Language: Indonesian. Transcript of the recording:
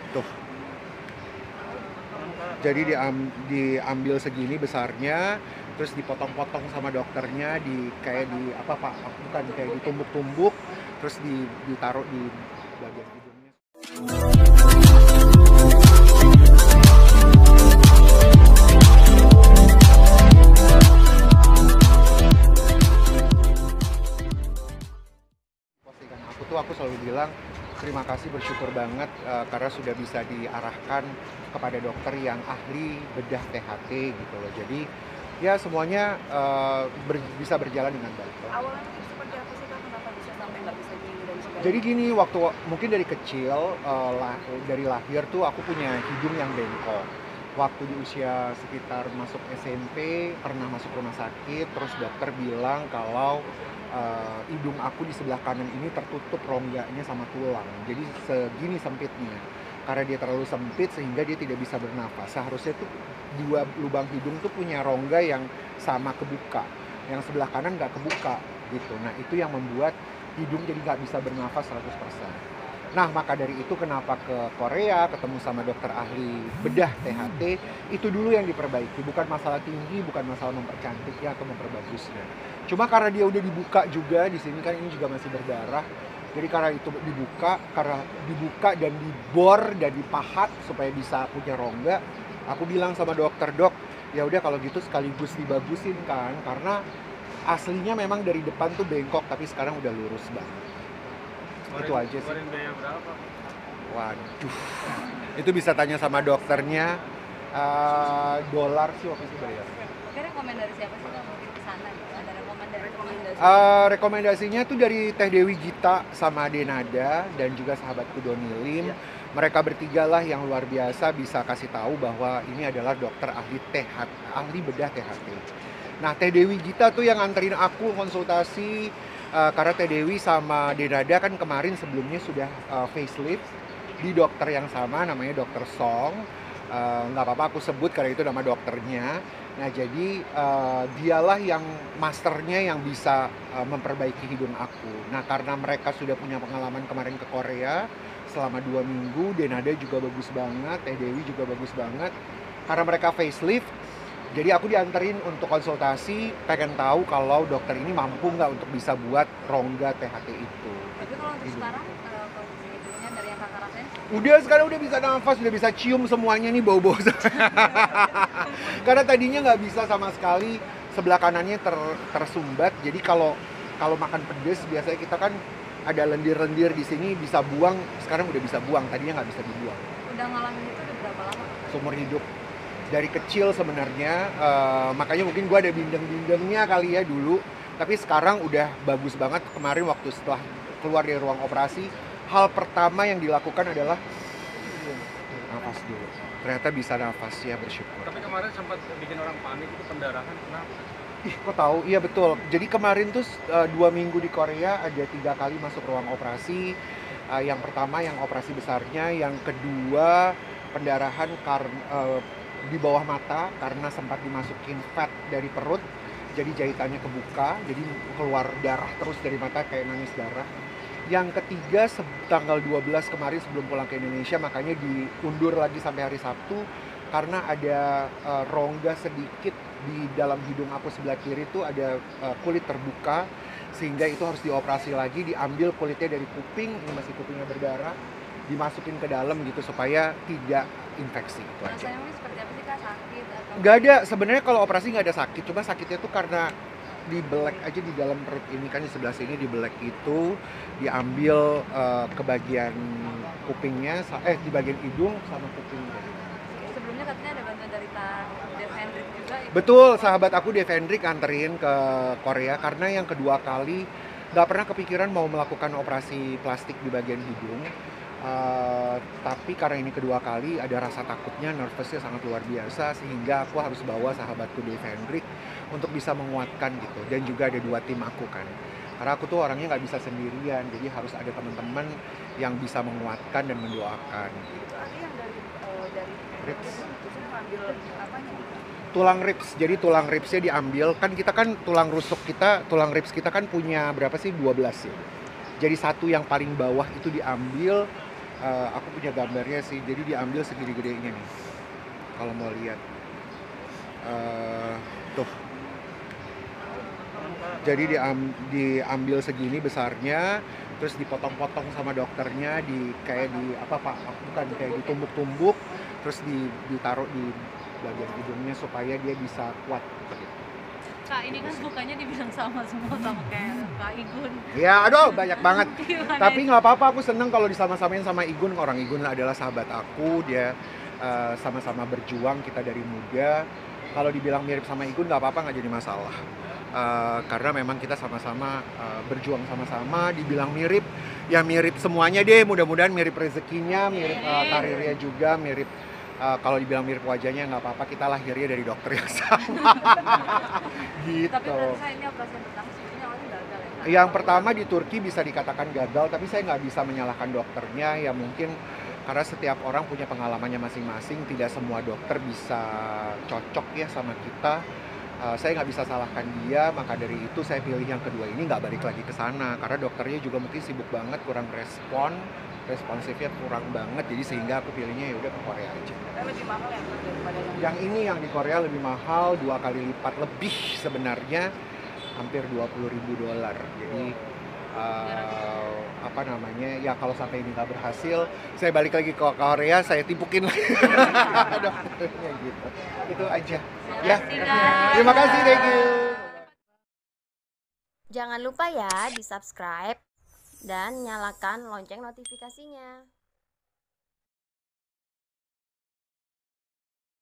Tuh, jadi diambil segini besarnya, terus dipotong-potong sama dokternya, kayak di apa pak, bukan kayak ditumbuk-tumbuk, terus ditaruh di bagian hidungnya. Postingan aku selalu bilang terima kasih, bersyukur banget karena sudah bisa diarahkan kepada dokter yang ahli bedah THT gitu loh. Jadi ya semuanya bisa berjalan dengan baik. Awalnya tuh seperti apa sih Kak? Kenapa bisa sampai nggak bisa gini dan sebagainya? Jadi gini, waktu mungkin dari kecil, dari lahir tuh aku punya hidung yang bengkok. Waktu di usia sekitar masuk SMP, pernah masuk rumah sakit, terus dokter bilang kalau hidung aku di sebelah kanan ini tertutup rongganya sama tulang. Jadi segini sempitnya. Karena dia terlalu sempit sehingga dia tidak bisa bernafas. Seharusnya tuh dua lubang hidung tuh punya rongga yang sama kebuka. Yang sebelah kanan nggak kebuka gitu. Nah itu yang membuat hidung jadi nggak bisa bernafas 100%. Nah maka dari itu kenapa ke Korea ketemu sama dokter ahli bedah THT, itu dulu yang diperbaiki, bukan masalah tinggi, bukan masalah mempercantiknya atau memperbagusnya. Cuma karena dia udah dibuka juga di sini kan, ini juga masih berdarah. Jadi karena itu dibuka dan dibor dan dipahat supaya bisa punya rongga, aku bilang sama dokter, dok, ya udah kalau gitu sekaligus dibagusin kan, karena aslinya memang dari depan tuh bengkok tapi sekarang udah lurus banget. Itu aja sih. Keluarin biaya berapa? Waduh, itu bisa tanya sama dokternya. Dolar sih waktu itu bayar. Oke, rekomendasi siapa sih Kak mungkin ke sana gitu? Ada rekomendasi? Rekomendasinya tuh dari Teh Dewi Gita sama Denada dan juga sahabatku Doni Lim. Mereka bertiga lah yang luar biasa bisa kasih tahu bahwa ini adalah dokter ahli THT, ahli bedah THT. Nah Teh Dewi Gita tuh yang nganterin aku konsultasi, karena Teh Dewi sama Denada kan kemarin sebelumnya sudah facelift di dokter yang sama, namanya dokter Song. Nggak apa-apa aku sebut karena itu nama dokternya. Nah jadi dialah yang masternya yang bisa memperbaiki hidung aku. Nah karena mereka sudah punya pengalaman kemarin ke Korea selama 2 minggu, Denada juga bagus banget, Teh Dewi juga bagus banget. Karena mereka facelift, jadi aku dianterin untuk konsultasi, pengen tahu kalau dokter ini mampu nggak untuk bisa buat rongga THT itu. Tapi kalau untuk sekarang kondisi hidungnya dari yang Kakak rasain? Udah sekarang udah bisa nafas, udah bisa cium semuanya nih, bau-bau. Karena tadinya nggak bisa sama sekali, sebelah kanannya tersumbat. Jadi kalau makan pedes biasanya kita kan ada lendir-lendir di sini bisa buang, sekarang udah bisa buang, tadinya nggak bisa dibuang. Udah ngalamin itu udah berapa lama? Seumur hidup. Dari kecil sebenarnya, makanya mungkin gue ada bindeng-bindengnya kali ya dulu, tapi sekarang udah bagus banget. Kemarin waktu setelah keluar dari ruang operasi, hal pertama yang dilakukan adalah nafas dulu. Ternyata bisa nafas, ya bersyukur. Tapi kemarin sempat bikin orang panik itu pendarahan, kenapa? Ih, kok tahu? Iya betul. Jadi kemarin tuh 2 minggu di Korea ada 3 kali masuk ruang operasi. Yang pertama yang operasi besarnya, yang kedua pendarahan di bawah mata karena sempat dimasukin fat dari perut, jadi jahitannya kebuka, jadi keluar darah terus dari mata kayak nangis darah. Yang ketiga tanggal 12 kemarin sebelum pulang ke Indonesia, makanya diundur lagi sampai hari Sabtu karena ada rongga sedikit di dalam hidung aku sebelah kiri tuh ada kulit terbuka, sehingga itu harus dioperasi lagi, diambil kulitnya dari kuping, ini masih kupingnya berdarah, dimasukin ke dalam gitu supaya tidak infeksi. Itu aja. Rasanya ini seperti apa sih Kak? Sakit atau? Nggak ada, sebenarnya kalau operasi nggak ada sakit, cuma sakitnya tuh karena dibelek aja di dalam perut ini kan, di sebelah sini dibelek itu, diambil ke bagian kupingnya, di bagian hidung sama kuping. Sebelumnya katanya ada bantuan dari Kak Dev Hendrik juga. Betul, sahabat aku Dev Hendrik anterin ke Korea karena yang kedua kali nggak pernah kepikiran mau melakukan operasi plastik di bagian hidung. Tapi karena ini kedua kali ada rasa takutnya, nervousnya sangat luar biasa, sehingga aku harus bawa sahabatku Dev Hendrik untuk bisa menguatkan gitu. Dan juga ada 2 tim aku kan, karena aku tuh orangnya nggak bisa sendirian, jadi harus ada teman-teman yang bisa menguatkan dan mendoakan gitu. Ada yang dari Ribs. terus ngambil apanya? Tulang ribs, jadi tulang ribsnya diambil, kan kita kan tulang ribs kita kan punya berapa sih, 12 ya. Jadi satu yang paling bawah itu diambil, Aku punya gambarnya sih, jadi diambil segede-gedenya nih kalau mau lihat. Tuh, jadi diambil segini besarnya, terus dipotong-potong sama dokternya, kayak di apa pak, bukan, kayak ditumbuk-tumbuk, terus ditaruh di bagian hidungnya supaya dia bisa kuat gitu. Kak, ini kan bukannya dibilang sama semua sama kayak Kak Igun. Ya, aduh banyak banget. Gimana Tapi itu? nggak apa-apa, aku seneng kalau disama-samain sama Igun. Orang Igun adalah sahabat aku, dia sama-sama berjuang, kita dari muda. Kalau dibilang mirip sama Igun nggak apa-apa, nggak jadi masalah. Karena memang kita sama-sama berjuang sama-sama. Dibilang mirip, ya mirip semuanya deh. Mudah-mudahan mirip rezekinya, mirip karirnya juga, mirip. Kalau dibilang mirip wajahnya nggak apa-apa, kita lahirnya dari dokter yang sama. Gitu. Tapi berarti saya ini operasi yang pertama sebetulnya awalnya gagal ya Kak? Yang pertama di Turki bisa dikatakan gagal, tapi saya nggak bisa menyalahkan dokternya. Ya mungkin karena setiap orang punya pengalamannya masing-masing, tidak semua dokter bisa cocok ya sama kita. Saya nggak bisa salahkan dia, maka dari itu saya pilih yang kedua ini, nggak balik lagi ke sana. Karena dokternya juga mungkin sibuk banget, kurang responsifnya kurang banget, jadi sehingga aku pilihnya ya udah ke Korea aja. Lebih mahal ya Kak daripada Yang ini yang di Korea lebih mahal, 2 kali lipat lebih sebenarnya, hampir $20.000. Jadi apa namanya, ya kalau sampai ini nggak berhasil, saya balik lagi ke Korea, saya timpukin lagi dokternya gitu. Itu aja. Ya. Terima kasih, thank you. Jangan lupa ya di subscribe dan nyalakan lonceng notifikasinya.